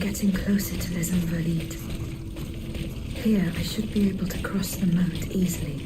getting closer to Les Invalides. Here, I should be able to cross the moat easily.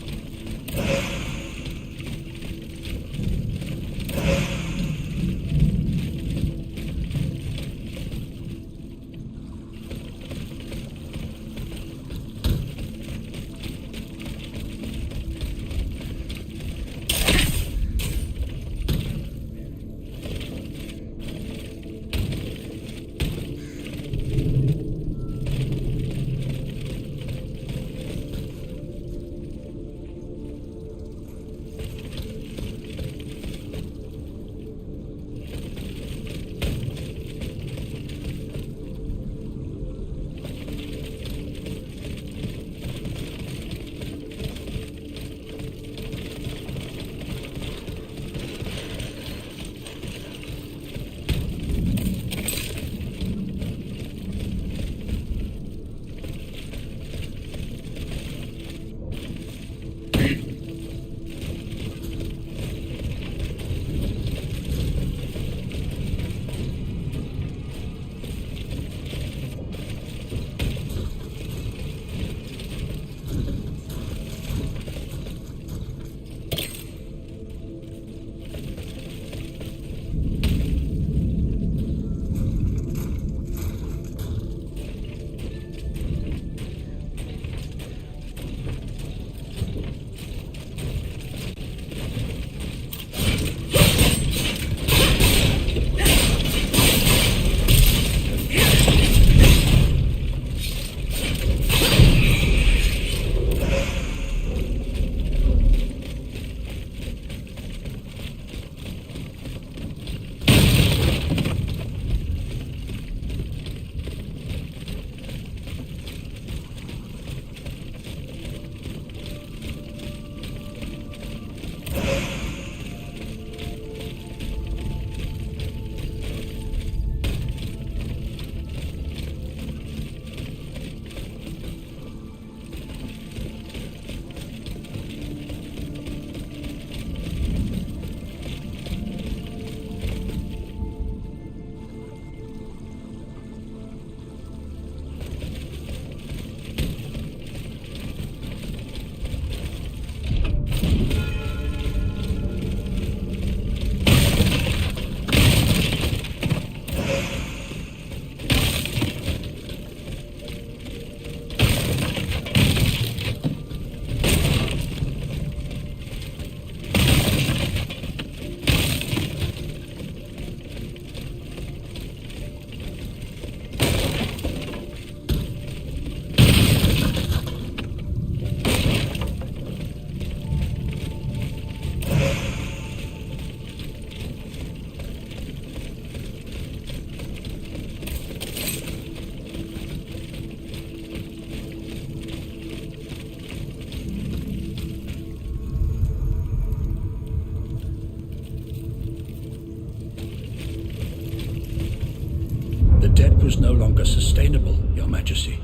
Was no longer sustainable, Your Majesty.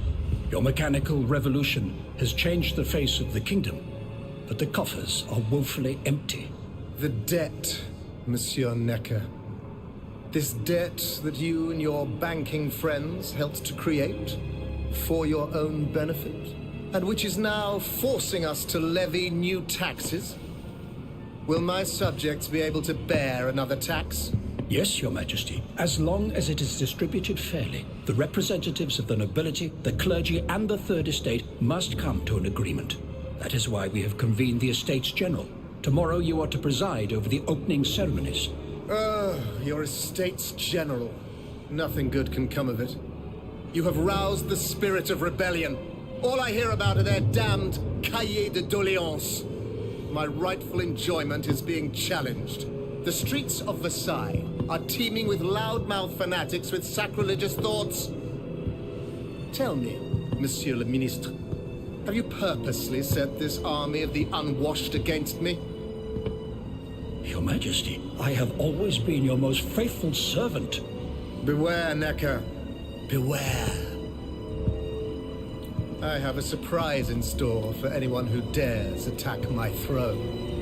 Your mechanical revolution has changed the face of the kingdom, but the coffers are woefully empty. The debt, Monsieur Necker. This debt that you and your banking friends helped to create for your own benefit, and which is now forcing us to levy new taxes. Will my subjects be able to bear another tax? Yes, Your Majesty, as long as it is distributed fairly. The representatives of the nobility, the clergy, and the Third Estate must come to an agreement. That is why we have convened the Estates General. Tomorrow you are to preside over the opening ceremonies. Your Estates General. Nothing good can come of it. You have roused the spirit of rebellion. All I hear about are their damned cahiers de doléances. My rightful enjoyment is being challenged. The streets of Versailles are teeming with loudmouth fanatics with sacrilegious thoughts. Tell me, Monsieur le Ministre, have you purposely set this army of the unwashed against me? Your Majesty, I have always been your most faithful servant. Beware, Necker. Beware. I have a surprise in store for anyone who dares attack my throne.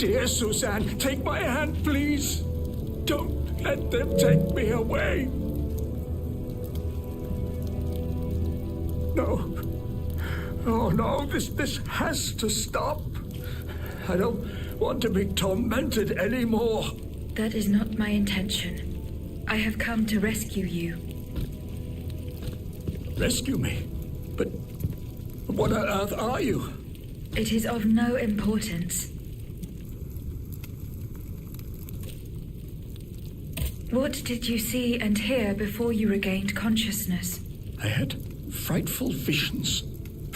Dear Suzanne, take my hand, please. Don't let them take me away. No. Oh, no, this has to stop. I don't want to be tormented anymore. That is not my intention. I have come to rescue you. Rescue me? But what on earth are you? It is of no importance. What did you see and hear before you regained consciousness? I had frightful visions,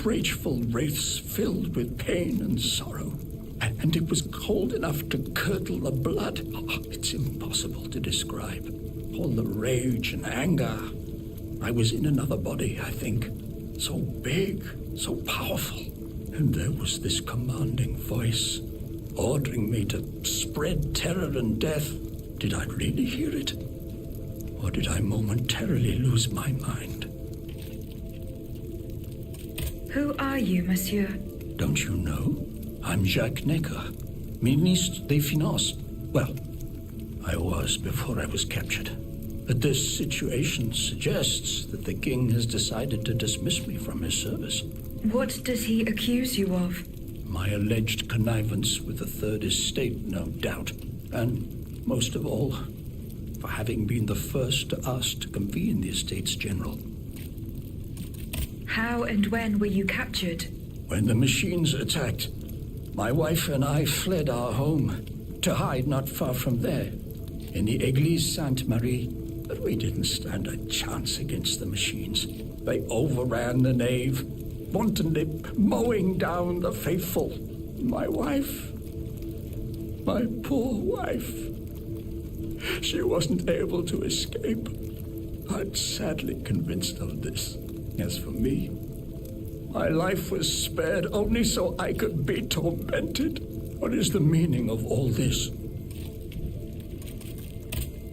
rageful wraiths filled with pain and sorrow. And it was cold enough to curdle the blood. Oh, it's impossible to describe. All the rage and anger. I was in another body, I think. So big, so powerful. And there was this commanding voice, ordering me to spread terror and death. Did I really hear it? Or did I momentarily lose my mind? Who are you, monsieur? Don't you know? I'm Jacques Necker, Ministre des Finances. Well, I was before I was captured. But this situation suggests that the king has decided to dismiss me from his service. What does he accuse you of? My alleged connivance with the Third Estate, no doubt. And, most of all, for having been the first to ask to convene the Estates General. How and when were you captured? When the machines attacked, my wife and I fled our home to hide not far from there, in the Église Sainte-Marie. But we didn't stand a chance against the machines. They overran the nave, wantonly mowing down the faithful. My wife, my poor wife, she wasn't able to escape. I'm sadly convinced of this. As for me, my life was spared only so I could be tormented. What is the meaning of all this?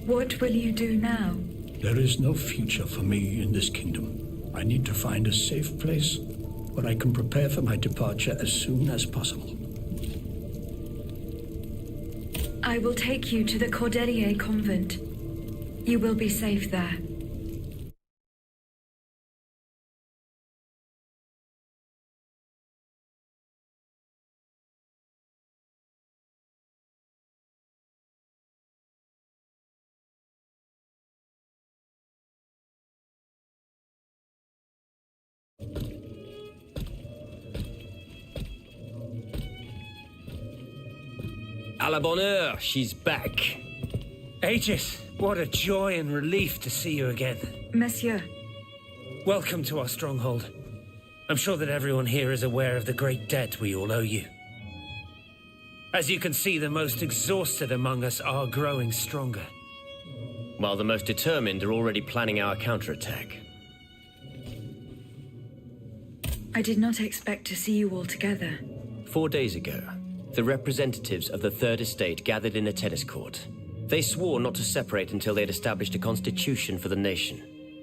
What will you do now? There is no future for me in this kingdom. I need to find a safe place where I can prepare for my departure as soon as possible. I will take you to the Cordelier convent. You will be safe there. À la bonne heure, she's back. Aegis, what a joy and relief to see you again. Monsieur, Welcome to our stronghold. I'm sure that everyone here is aware of the great debt we all owe you. As you can see, the most exhausted among us are growing stronger. While the most determined are already planning our counterattack. I did not expect to see you all together. 4 days ago, the representatives of the Third Estate gathered in a tennis court. They swore not to separate until they had established a constitution for the nation.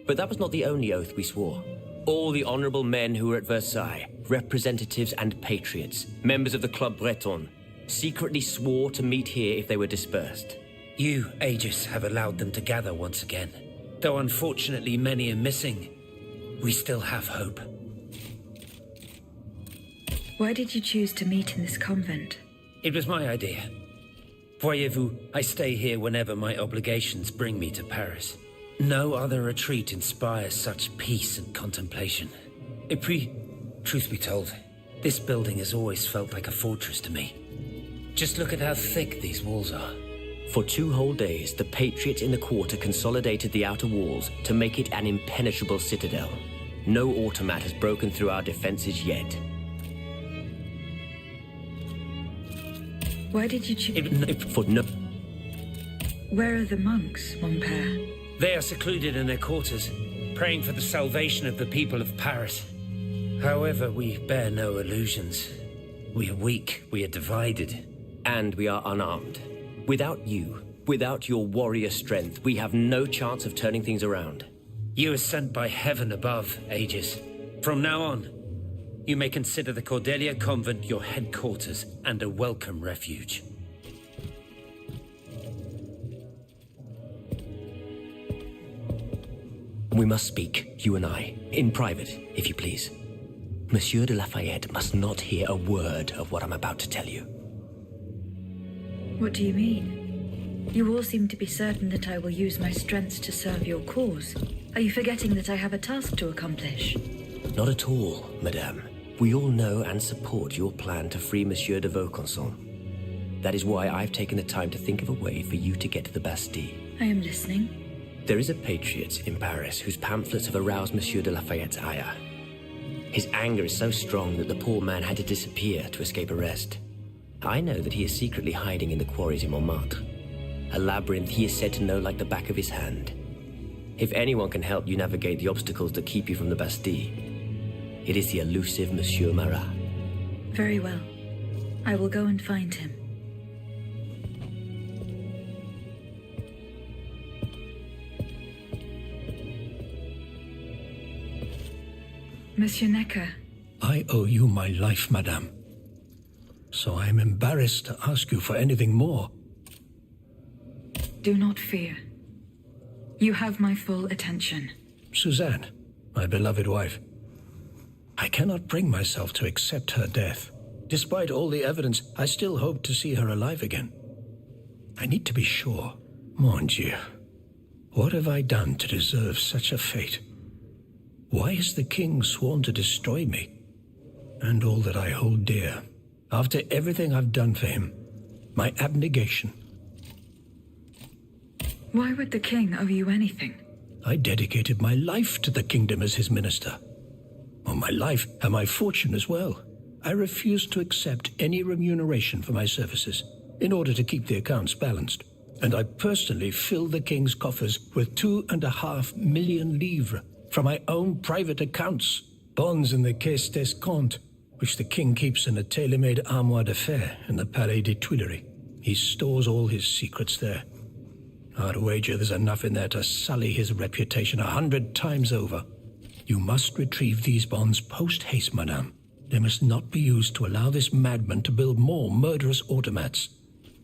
But that was not the only oath we swore. All the honorable men who were at Versailles, representatives and patriots, members of the Club Breton, secretly swore to meet here if they were dispersed. You, Aegis, have allowed them to gather once again. Though unfortunately many are missing, we still have hope. Why did you choose to meet in this convent? It was my idea. Voyez-vous, I stay here whenever my obligations bring me to Paris. No other retreat inspires such peace and contemplation. Et puis, truth be told, this building has always felt like a fortress to me. Just look at how thick these walls are. For 2 whole days, the patriots in the quarter consolidated the outer walls to make it an impenetrable citadel. No automat has broken through our defenses yet. Why did you choose? For no... Where are the monks, mon père? They are secluded in their quarters, praying for the salvation of the people of Paris. However, we bear no illusions. We are weak, we are divided. And we are unarmed. Without you, without your warrior strength, we have no chance of turning things around. You are sent by heaven above, Aegis. From now on, you may consider the Cordelier convent your headquarters and a welcome refuge. We must speak, you and I, in private, if you please. Monsieur de Lafayette must not hear a word of what I'm about to tell you. What do you mean? You all seem to be certain that I will use my strengths to serve your cause. Are you forgetting that I have a task to accomplish? Not at all, madame. We all know and support your plan to free Monsieur de Vaucanson. That is why I've taken the time to think of a way for you to get to the Bastille. I am listening. There is a patriot in Paris whose pamphlets have aroused Monsieur de Lafayette's ire. His anger is so strong that the poor man had to disappear to escape arrest. I know that he is secretly hiding in the quarries in Montmartre, a labyrinth he is said to know like the back of his hand. If anyone can help you navigate the obstacles that keep you from the Bastille, it is the elusive Monsieur Marat. Very well. I will go and find him. Monsieur Necker. I owe you my life, madame. So I am embarrassed to ask you for anything more. Do not fear. You have my full attention. Suzanne, my beloved wife. I cannot bring myself to accept her death. Despite all the evidence, I still hope to see her alive again. I need to be sure. Mon Dieu. What have I done to deserve such a fate? Why is the king sworn to destroy me? And all that I hold dear. After everything I've done for him. My abnegation. Why would the king owe you anything? I dedicated my life to the kingdom as his minister. Oh, my life and my fortune as well. I refuse to accept any remuneration for my services in order to keep the accounts balanced. And I personally filled the king's coffers with 2.5 million livres from my own private accounts, bonds in the Caisse d'Escompte, which the king keeps in a tailor-made armoire de fer in the Palais des Tuileries. He stores all his secrets there. I'd wager there's enough in there to sully his reputation 100 times over. You must retrieve these bonds post-haste, madame. They must not be used to allow this madman to build more murderous automats.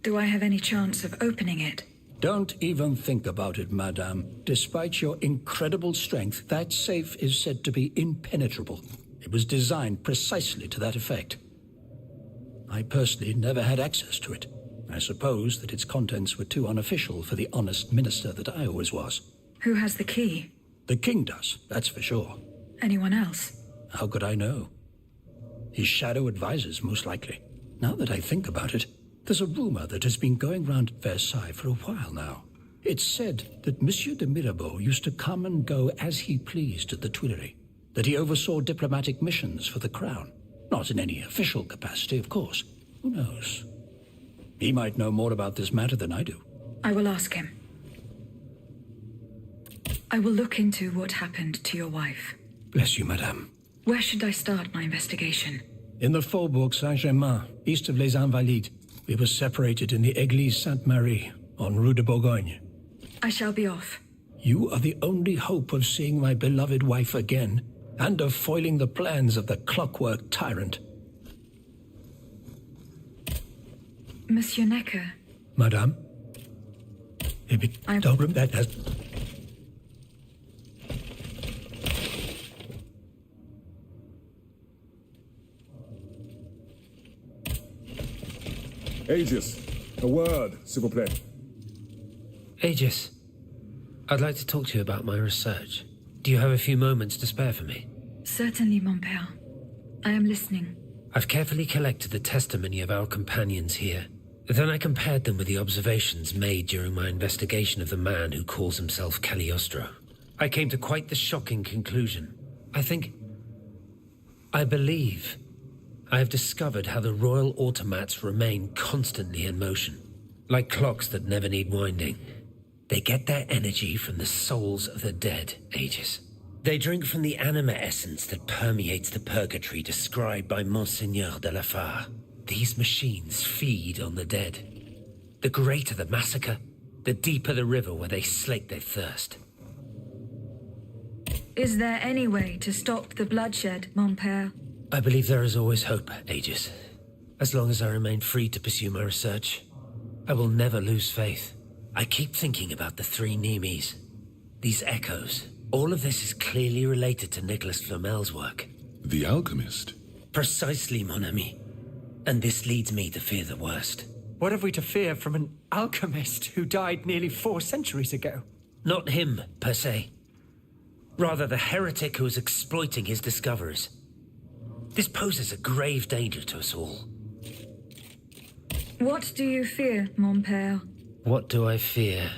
Do I have any chance of opening it? Don't even think about it, madame. Despite your incredible strength, that safe is said to be impenetrable. It was designed precisely to that effect. I personally never had access to it. I suppose that its contents were too unofficial for the honest minister that I always was. Who has the key? The king does, that's for sure. Anyone else? How could I know? His shadow advisors, most likely. Now that I think about it, there's a rumor that has been going round at Versailles for a while now. It's said that Monsieur de Mirabeau used to come and go as he pleased at the Tuileries, that he oversaw diplomatic missions for the crown. Not in any official capacity, of course. Who knows? He might know more about this matter than I do. I will ask him. I will look into what happened to your wife. Bless you, madame. Where should I start my investigation? In the Faubourg Saint-Germain, east of Les Invalides. We were separated in the Église Sainte-Marie, on Rue de Bourgogne. I shall be off. You are the only hope of seeing my beloved wife again, and of foiling the plans of the clockwork tyrant. Monsieur Necker. Madame? Don't remember that as... Aegis, a word, s'il vous plaît. Aegis, I'd like to talk to you about my research. Do you have a few moments to spare for me? Certainly, mon père. I am listening. I've carefully collected the testimony of our companions here. Then I compared them with the observations made during my investigation of the man who calls himself Cagliostro. I came to quite the shocking conclusion. I believe I have discovered how the royal automats remain constantly in motion, like clocks that never need winding. They get their energy from the souls of the dead, Aegis. They drink from the anima essence that permeates the purgatory described by Monseigneur de la Fare. These machines feed on the dead. The greater the massacre, the deeper the river where they slake their thirst. Is there any way to stop the bloodshed, mon père? I believe there is always hope, Aegis. As long as I remain free to pursue my research, I will never lose faith. I keep thinking about the three Nemes, these echoes, All of this is clearly related to Nicholas Flamel's work. The alchemist? Precisely, mon ami. And this leads me to fear the worst. What have we to fear from an alchemist who died nearly 4 centuries ago? Not him, per se. Rather, the heretic who is exploiting his discoveries. This poses a grave danger to us all. What do you fear, mon père? What do I fear?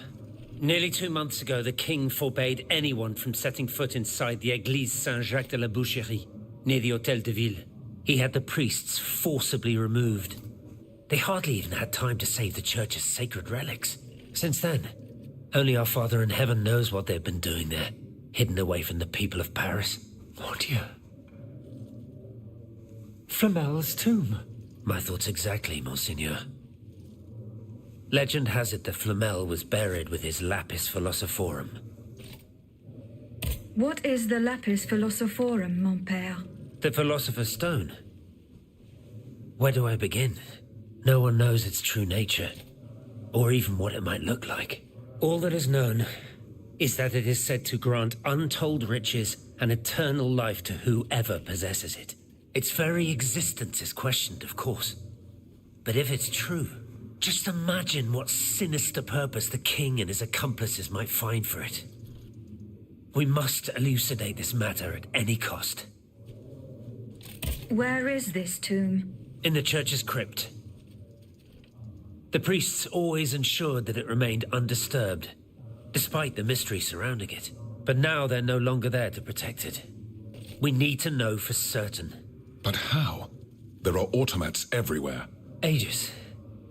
Nearly 2 months ago, the king forbade anyone from setting foot inside the Église Saint-Jacques de la Boucherie, near the Hôtel de Ville. He had the priests forcibly removed. They hardly even had time to save the church's sacred relics. Since then, only our Father in heaven knows what they've been doing there, hidden away from the people of Paris. Mon Dieu. Flamel's tomb. My thoughts exactly, Monseigneur. Legend has it that Flamel was buried with his lapis philosophorum. What is the lapis philosophorum, mon père? The Philosopher's Stone. Where do I begin? No one knows its true nature, or even what it might look like. All that is known is that it is said to grant untold riches and eternal life to whoever possesses it. Its very existence is questioned, of course. But if it's true, just imagine what sinister purpose the king and his accomplices might find for it. We must elucidate this matter at any cost. Where is this tomb? In the church's crypt. The priests always ensured that it remained undisturbed, despite the mystery surrounding it. But now they're no longer there to protect it. We need to know for certain. But how? There are automats everywhere. Aegis,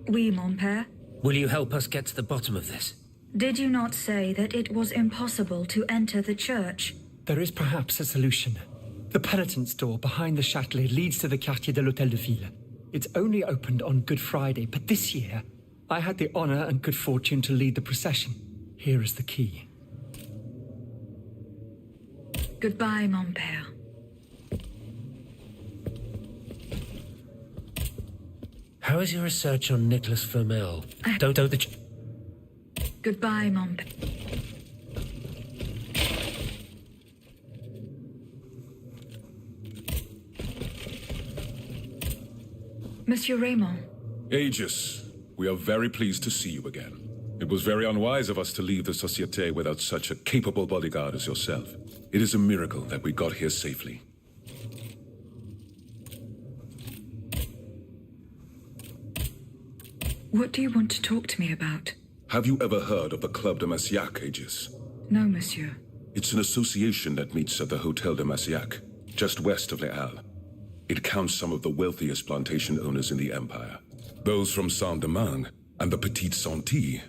Oui, mon père. will you help us get to the bottom of this? Did you not say that it was impossible to enter the church? There is perhaps a solution. The penitent's door behind the Châtelet leads to the Quartier de l'Hôtel de Ville. It's only opened on Good Friday, but this year, I had the honor and good fortune to lead the procession. Here is the key. Goodbye, mon père. How is your research on Nicholas Flamel? Goodbye, mon père. Monsieur Raymond. Aegis, we are very pleased to see you again. It was very unwise of us to leave the Société without such a capable bodyguard as yourself. It is a miracle that we got here safely. What do you want to talk to me about? Have you ever heard of the Club de Massiac, Aegis? No, monsieur. It's an association that meets at the Hôtel de Massiac, just west of Les Halles. It counts some of the wealthiest plantation owners in the Empire. Those from Saint-Domingue and the Petite Santé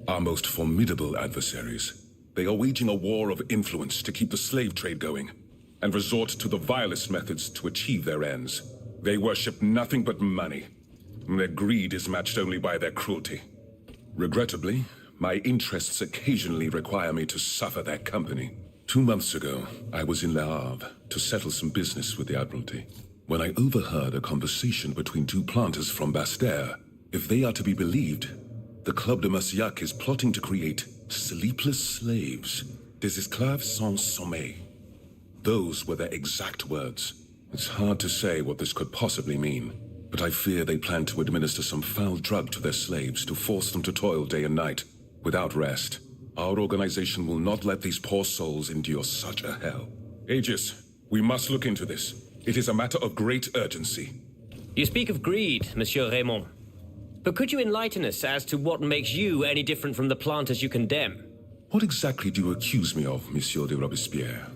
are most formidable adversaries. They are waging a war of influence to keep the slave trade going, and resort to the vilest methods to achieve their ends. They worship nothing but money. Their greed is matched only by their cruelty. Regrettably, my interests occasionally require me to suffer their company. 2 months ago, I was in Le Havre to settle some business with the Admiralty, when I overheard a conversation between 2 planters from Bastère. If they are to be believed, the Club de Massiac is plotting to create sleepless slaves, des esclaves sans sommeil. Those were their exact words. It's hard to say what this could possibly mean, but I fear they plan to administer some foul drug to their slaves to force them to toil day and night, without rest. Our organization will not let these poor souls endure such a hell. Aegis, we must look into this. It is a matter of great urgency. You speak of greed, Monsieur Raymond. But could you enlighten us as to what makes you any different from the planters you condemn? What exactly do you accuse me of, Monsieur de Robespierre?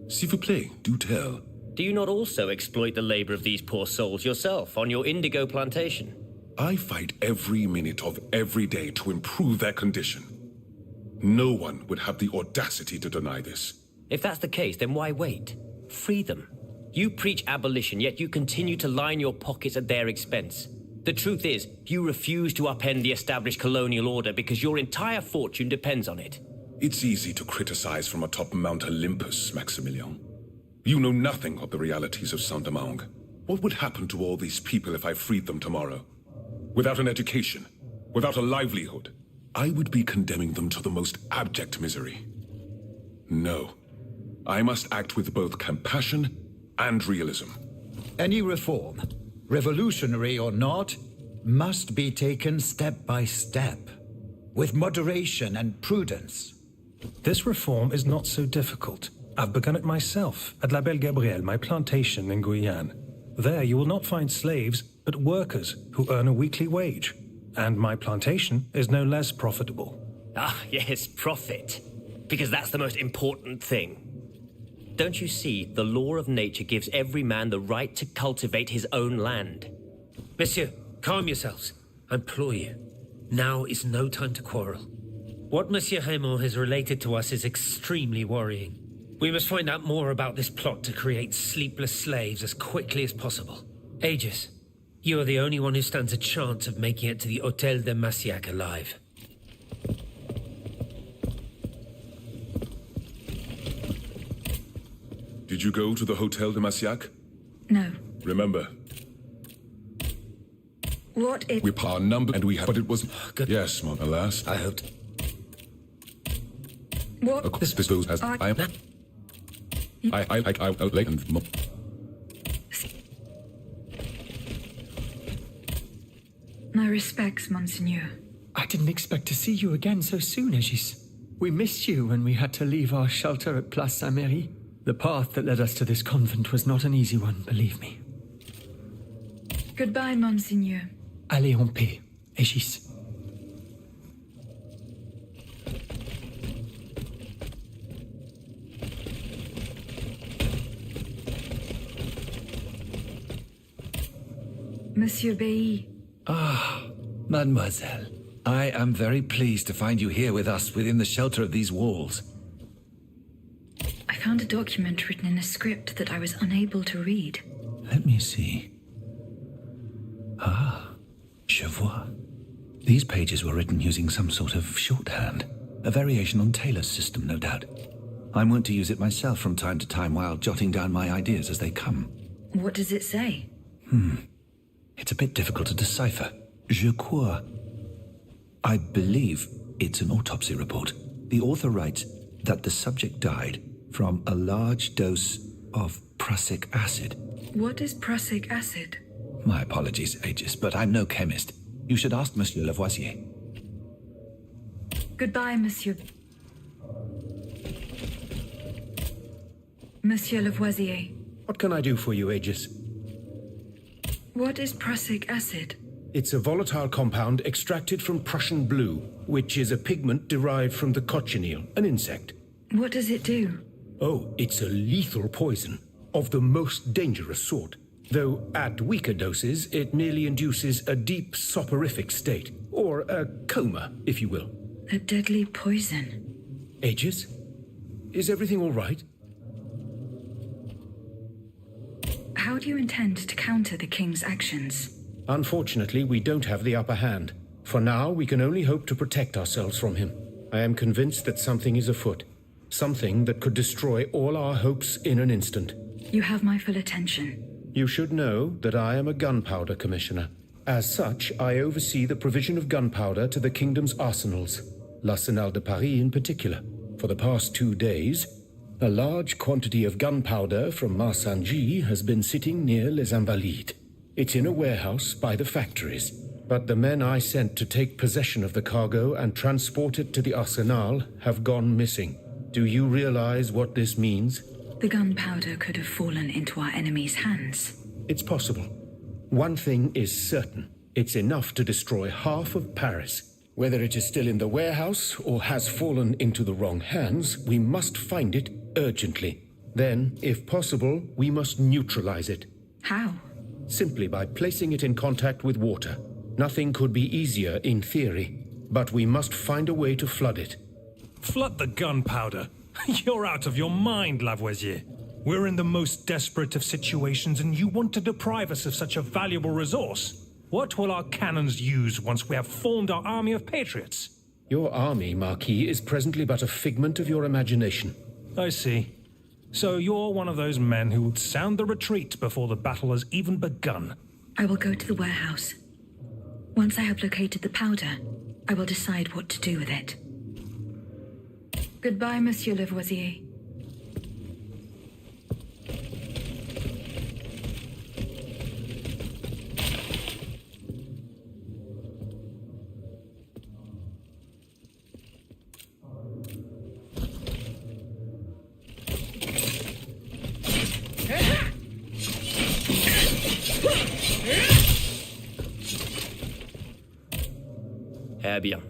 S'il vous plaît, do tell. Do you not also exploit the labor of these poor souls yourself on your indigo plantation? I fight every minute of every day to improve their condition. No one would have the audacity to deny this. If that's the case, then why wait? Free them. You preach abolition, yet you continue to line your pockets at their expense. The truth is, you refuse to upend the established colonial order because your entire fortune depends on it. It's easy to criticize from atop Mount Olympus, Maximilian. You know nothing of the realities of Saint-Domingue. What would happen to all these people if I freed them tomorrow? Without an education, without a livelihood, I would be condemning them to the most abject misery. No, I must act with both compassion and realism. Any reform, revolutionary or not, must be taken step by step, with moderation and prudence. This reform is not so difficult. I've begun it myself at La Belle Gabrielle, my plantation in Guyane. There you will not find slaves, but workers who earn a weekly wage. And my plantation is no less profitable. Ah, yes, profit. Because that's the most important thing. Don't you see, the law of nature gives every man the right to cultivate his own land. Monsieur, calm yourselves. I implore you. Now is no time to quarrel. What Monsieur Raymond has related to us is extremely worrying. We must find out more about this plot to create sleepless slaves as quickly as possible. Aegis, you are the only one who stands a chance of making it to the Hôtel de Massiac alive. Did you go to the Hotel de Massiac? No. Remember, What if... we par number and we have, but it was... Good. Yes, mon, alas. I hoped. What... This those as I am... I like and... My respects, Monseigneur. I didn't expect to see you again so soon, Aegis. We missed you when we had to leave our shelter at Place Saint-Méry. The path that led us to this convent was not an easy one, believe me. Goodbye, Monseigneur. Allez en paix, Aegis. Monsieur Bailly. Ah, mademoiselle. I am very pleased to find you here with us within the shelter of these walls. I found a document written in a script that I was unable to read. Let me see. Ah, je vois. These pages were written using some sort of shorthand. A variation on Taylor's system, no doubt. I'm wont to use it myself from time to time while jotting down my ideas as they come. What does it say? It's a bit difficult to decipher. Je crois. I believe it's an autopsy report. The author writes that the subject died from a large dose of prussic acid. What is prussic acid? My apologies, Aegis, but I'm no chemist. You should ask Monsieur Lavoisier. Goodbye, Monsieur. Monsieur Lavoisier. What can I do for you, Aegis? What is prussic acid? It's a volatile compound extracted from Prussian blue, which is a pigment derived from the cochineal, an insect. What does it do? Oh, it's a lethal poison, of the most dangerous sort. Though at weaker doses, it merely induces a deep soporific state, or a coma, if you will. A deadly poison. Aegis? Is everything all right? How do you intend to counter the king's actions? Unfortunately, we don't have the upper hand. For now, we can only hope to protect ourselves from him. I am convinced that something is afoot. Something that could destroy all our hopes in an instant. You have my full attention. You should know that I am a gunpowder commissioner. As such, I oversee the provision of gunpowder to the kingdom's arsenals, l'Arsenal de Paris in particular. For the past 2 days, a large quantity of gunpowder from Marsangy has been sitting near Les Invalides. It's in a warehouse by the factories, but the men I sent to take possession of the cargo and transport it to the Arsenal have gone missing. Do you realize what this means? The gunpowder could have fallen into our enemy's hands. It's possible. One thing is certain. It's enough to destroy half of Paris. Whether it is still in the warehouse or has fallen into the wrong hands, we must find it urgently. Then, if possible, we must neutralize it. How? Simply by placing it in contact with water. Nothing could be easier in theory, but we must find a way to flood it. Flood the gunpowder? You're out of your mind, Lavoisier. We're in the most desperate of situations and you want to deprive us of such a valuable resource. What will our cannons use once we have formed our army of patriots? Your army, Marquis, is presently but a figment of your imagination. I see. So you're one of those men who would sound the retreat before the battle has even begun. I will go to the warehouse. Once I have located the powder, I will decide what to do with it. Goodbye, Monsieur Lavoisier. Très bien.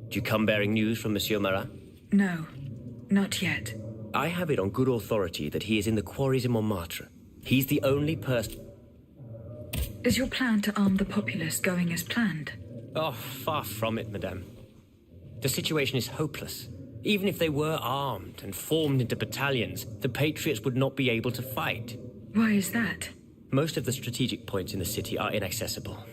Do you come bearing news from Monsieur Marat? No, not yet. I have it on good authority that he is in the quarries in Montmartre. He's the only person... Is your plan to arm the populace going as planned? Oh, far from it, madame. The situation is hopeless. Even if they were armed and formed into battalions, the Patriots would not be able to fight. Why is that? Most of the strategic points in the city are inaccessible.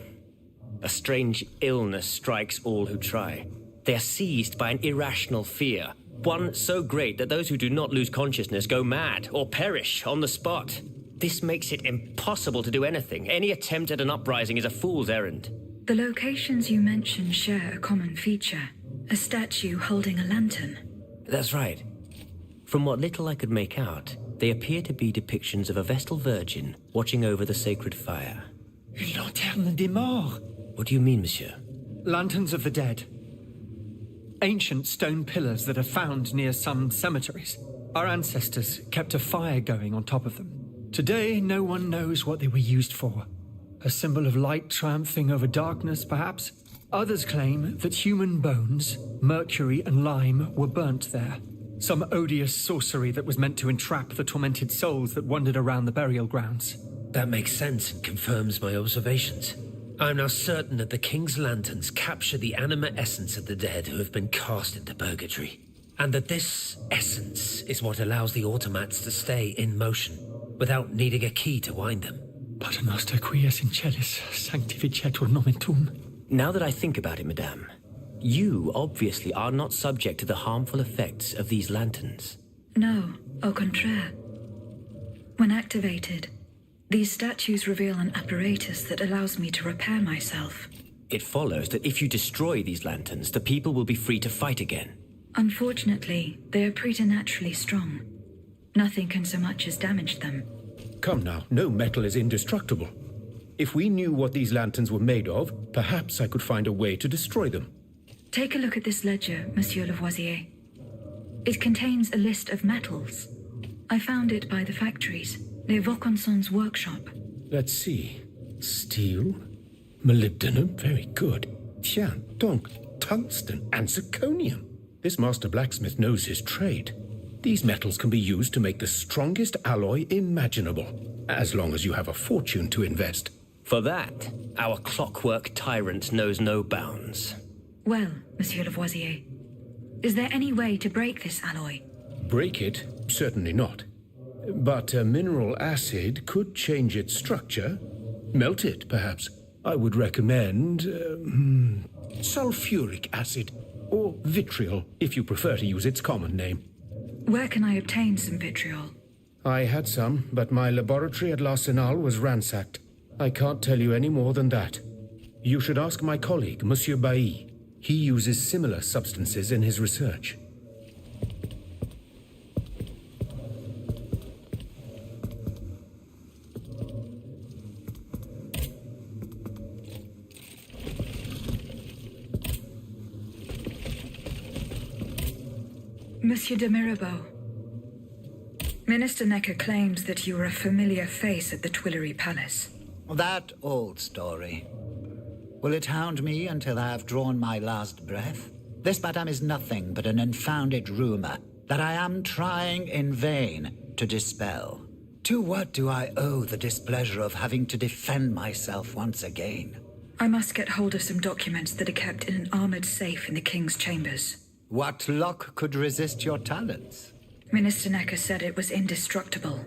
A strange illness strikes all who try. They are seized by an irrational fear, one so great that those who do not lose consciousness go mad or perish on the spot. This makes it impossible to do anything. Any attempt at an uprising is a fool's errand. The locations you mentioned share a common feature. A statue holding a lantern. That's right. From what little I could make out, they appear to be depictions of a Vestal Virgin watching over the sacred fire. Une lanterne des morts. What do you mean, monsieur? Lanterns of the dead. Ancient stone pillars that are found near some cemeteries. Our ancestors kept a fire going on top of them. Today, no one knows what they were used for. A symbol of light triumphing over darkness, perhaps? Others claim that human bones, mercury and lime were burnt there. Some odious sorcery that was meant to entrap the tormented souls that wandered around the burial grounds. That makes sense and confirms my observations. I am now certain that the King's lanterns capture the anima essence of the dead who have been cast into purgatory, and that this essence is what allows the automats to stay in motion, without needing a key to wind them. Pater noster qui es in celis, sanctificetur nomen tuum. Now that I think about it, madame, you obviously are not subject to the harmful effects of these lanterns. No, au contraire. When activated, these statues reveal an apparatus that allows me to repair myself. It follows that if you destroy these lanterns, the people will be free to fight again. Unfortunately, they are preternaturally strong. Nothing can so much as damage them. Come now, no metal is indestructible. If we knew what these lanterns were made of, perhaps I could find a way to destroy them. Take a look at this ledger, Monsieur Lavoisier. It contains a list of metals. I found it by the factories, near Vaucanson's workshop. Let's see. Steel, molybdenum, very good. Tiens, donc, tungsten and zirconium. This master blacksmith knows his trade. These metals can be used to make the strongest alloy imaginable, as long as you have a fortune to invest. For that, our clockwork tyrant knows no bounds. Well, Monsieur Lavoisier, is there any way to break this alloy? Break it? Certainly not. But a mineral acid could change its structure. Melt it, perhaps. I would recommend sulfuric acid, or vitriol, if you prefer to use its common name. Where can I obtain some vitriol? I had some, but my laboratory at L'Arsenal was ransacked. I can't tell you any more than that. You should ask my colleague, Monsieur Bailly. He uses similar substances in his research. Monsieur de Mirabeau, Minister Necker claims that you are a familiar face at the Tuileries Palace. That old story. Will it hound me until I have drawn my last breath? This, madame, is nothing but an unfounded rumor that I am trying in vain to dispel. To what do I owe the displeasure of having to defend myself once again? I must get hold of some documents that are kept in an armored safe in the King's chambers. What lock could resist your talents? Minister Necker said it was indestructible.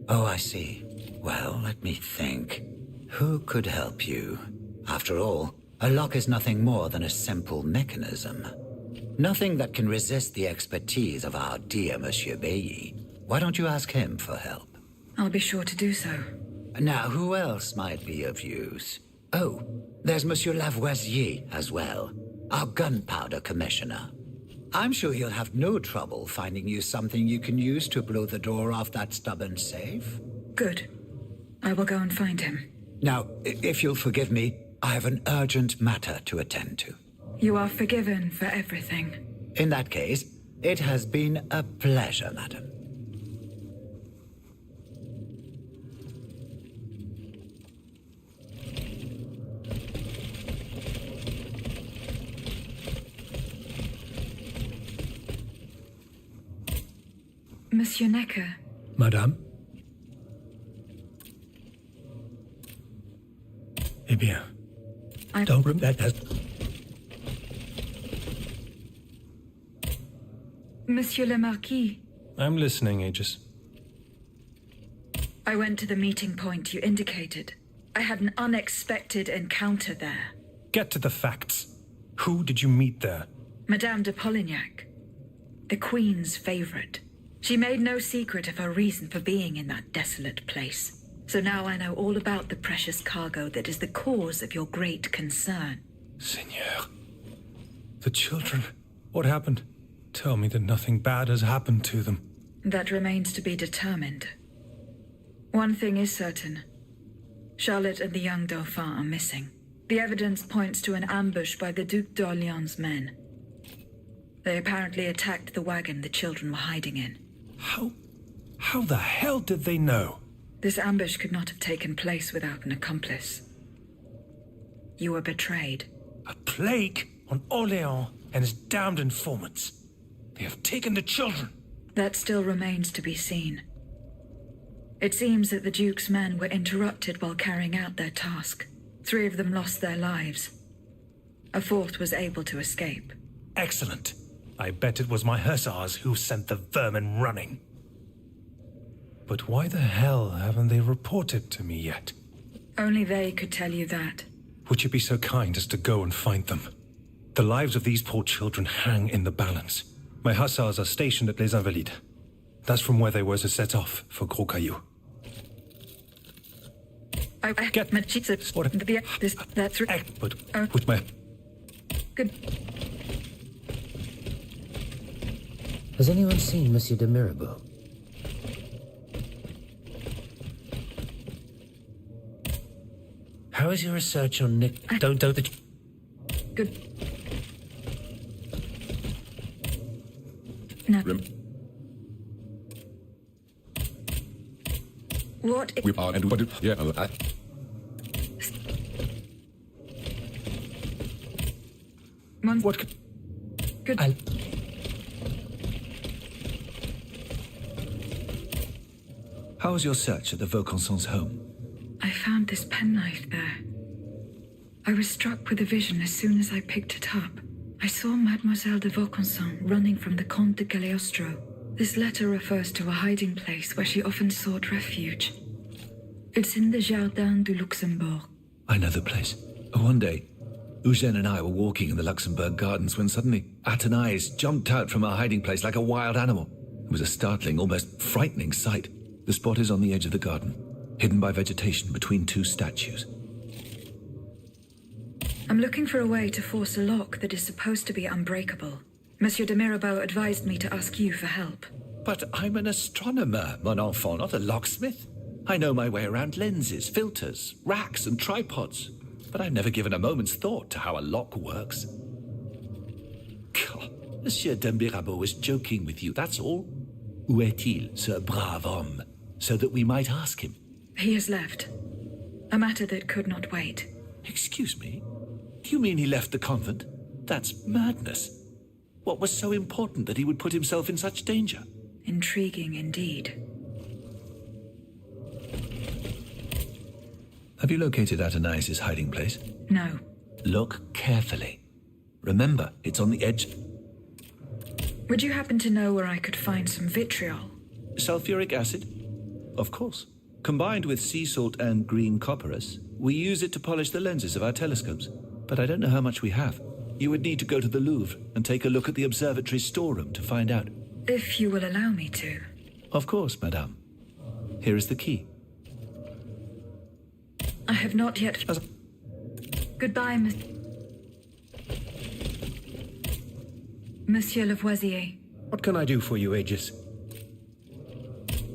Oh, I see. Well, let me think. Who could help you? After all, a lock is nothing more than a simple mechanism. Nothing that can resist the expertise of our dear Monsieur Bailly. Why don't you ask him for help? I'll be sure to do so. Now, who else might be of use? Oh, there's Monsieur Lavoisier as well, our gunpowder commissioner. I'm sure he'll have no trouble finding you something you can use to blow the door off that stubborn safe. Good. I will go and find him. Now, if you'll forgive me, I have an urgent matter to attend to. You are forgiven for everything. In that case, it has been a pleasure, madam. Monsieur Necker. Madame? Eh bien, don't remember that. Monsieur le Marquis. I'm listening, Aegis. I went to the meeting point you indicated. I had an unexpected encounter there. Get to the facts. Who did you meet there? Madame de Polignac, the Queen's favorite. She made no secret of her reason for being in that desolate place. So now I know all about the precious cargo that is the cause of your great concern. Seigneur, the children, what happened? Tell me that nothing bad has happened to them. That remains to be determined. One thing is certain. Charlotte and the young Dauphin are missing. The evidence points to an ambush by the Duc d'Orléans' men. They apparently attacked the wagon the children were hiding in. How the hell did they know? This ambush could not have taken place without an accomplice. You were betrayed. A plague on Orléans and his damned informants. They have taken the children. That still remains to be seen. It seems that the Duke's men were interrupted while carrying out their task. 3 of them lost their lives. A 4th was able to escape. Excellent. I bet it was my hussars who sent the vermin running. But why the hell haven't they reported to me yet? Only they could tell you that. Would you be so kind as to go and find them? The lives of these poor children hang in the balance. My hussars are stationed at Les Invalides. That's from where they were to set off for Gros Caillou. I get my cheats. That's right. But with my... Good. Has anyone seen Monsieur de Mirabeau? How is your research on Nick? Don't the... Good. No. What? We are and what? Yeah. What? Good. How was your search at the Vaucansons' home? I found this penknife there. I was struck with a vision as soon as I picked it up. I saw Mademoiselle de Vaucanson running from the Comte de Cagliostro. This letter refers to a hiding place where she often sought refuge. It's in the Jardin du Luxembourg. I know the place. One day, Eugène and I were walking in the Luxembourg gardens when suddenly Athénais jumped out from our hiding place like a wild animal. It was a startling, almost frightening sight. The spot is on the edge of the garden, hidden by vegetation between 2 statues. I'm looking for a way to force a lock that is supposed to be unbreakable. Monsieur de Mirabeau advised me to ask you for help. But I'm an astronomer, mon enfant, not a locksmith. I know my way around lenses, filters, racks, and tripods. But I've never given a moment's thought to how a lock works. God, Monsieur de Mirabeau was joking with you, that's all. Où est-il, ce brave homme? So that we might ask him. He has left. A matter that could not wait. Excuse me? Do you mean he left the convent? That's madness. What was so important that he would put himself in such danger? Intriguing indeed. Have you located Athénais' hiding place? No. Look carefully. Remember, it's on the edge. Would you happen to know where I could find some vitriol? Sulfuric acid? Of course. Combined with sea salt and green copperas, we use it to polish the lenses of our telescopes. But I don't know how much we have. You would need to go to the Louvre and take a look at the observatory's storeroom to find out. If you will allow me to. Of course, madame. Here is the key. I have not yet... Goodbye, Monsieur Lavoisier. What can I do for you, Aegis?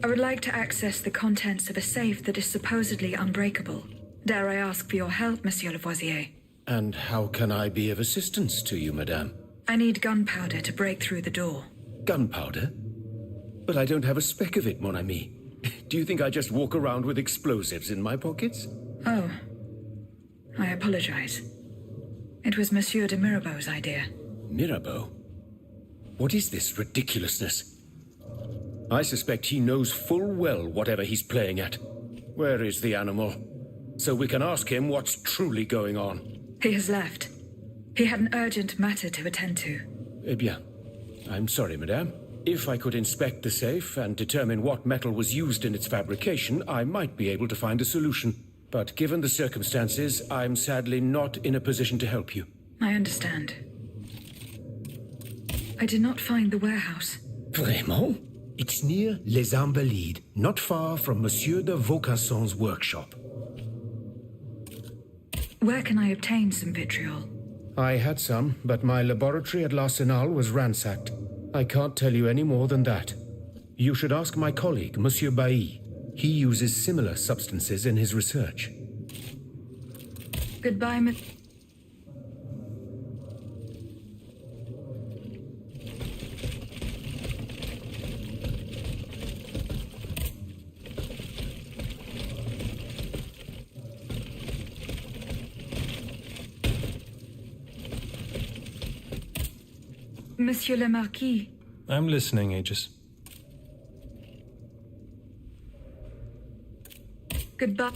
I would like to access the contents of a safe that is supposedly unbreakable. Dare I ask for your help, Monsieur Lavoisier? And how can I be of assistance to you, madame? I need gunpowder to break through the door. Gunpowder? But I don't have a speck of it, mon ami. Do you think I just walk around with explosives in my pockets? Oh. I apologize. It was Monsieur de Mirabeau's idea. Mirabeau? What is this ridiculousness? I suspect he knows full well whatever he's playing at. Where is the animal? So we can ask him what's truly going on. He has left. He had an urgent matter to attend to. Eh bien, I'm sorry, madame. If I could inspect the safe and determine what metal was used in its fabrication, I might be able to find a solution. But given the circumstances, I'm sadly not in a position to help you. I understand. I did not find the warehouse. Vraiment? It's near Les Embalides, not far from Monsieur de Vaucanson's workshop. Where can I obtain some vitriol? I had some, but my laboratory at L'Arsenal was ransacked. I can't tell you any more than that. You should ask my colleague, Monsieur Bailly. He uses similar substances in his research. Goodbye, Monsieur le Marquis. I'm listening, Aegis. Goodbye.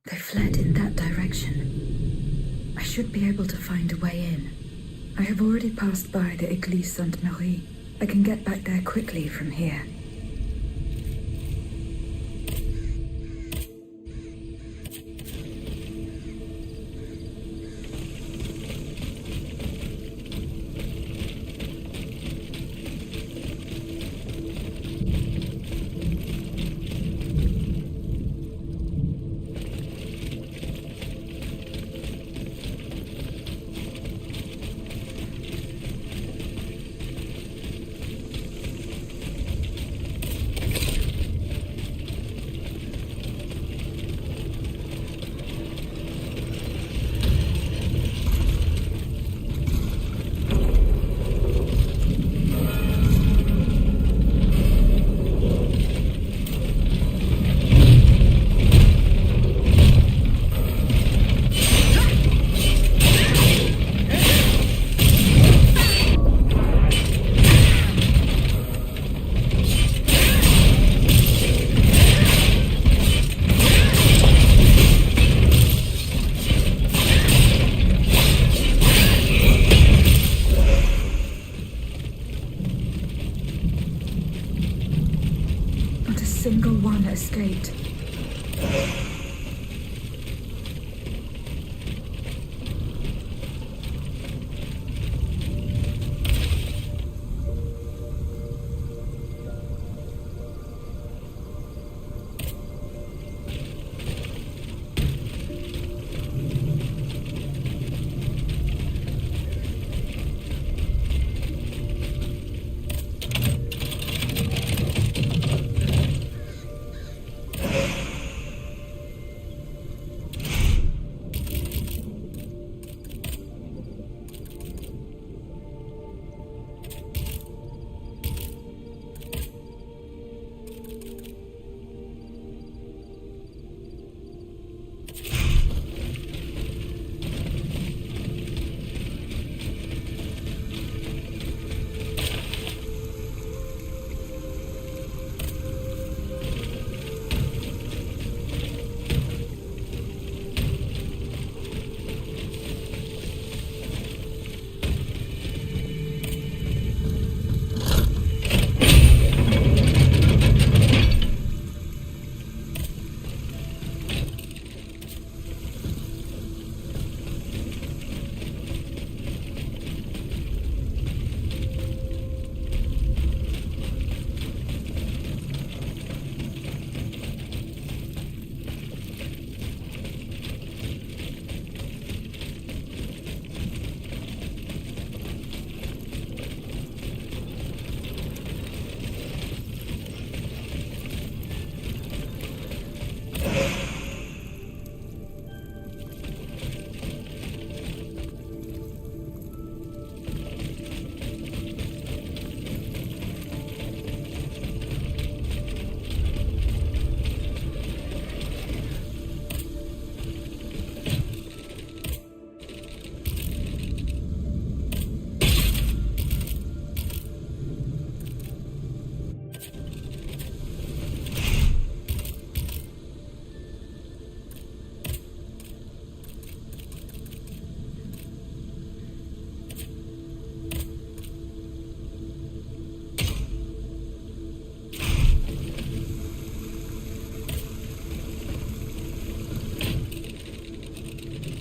They fled in that direction. I should be able to find a way in. I have already passed by the Église Sainte-Marie. I can get back there quickly from here. Not a single one escaped.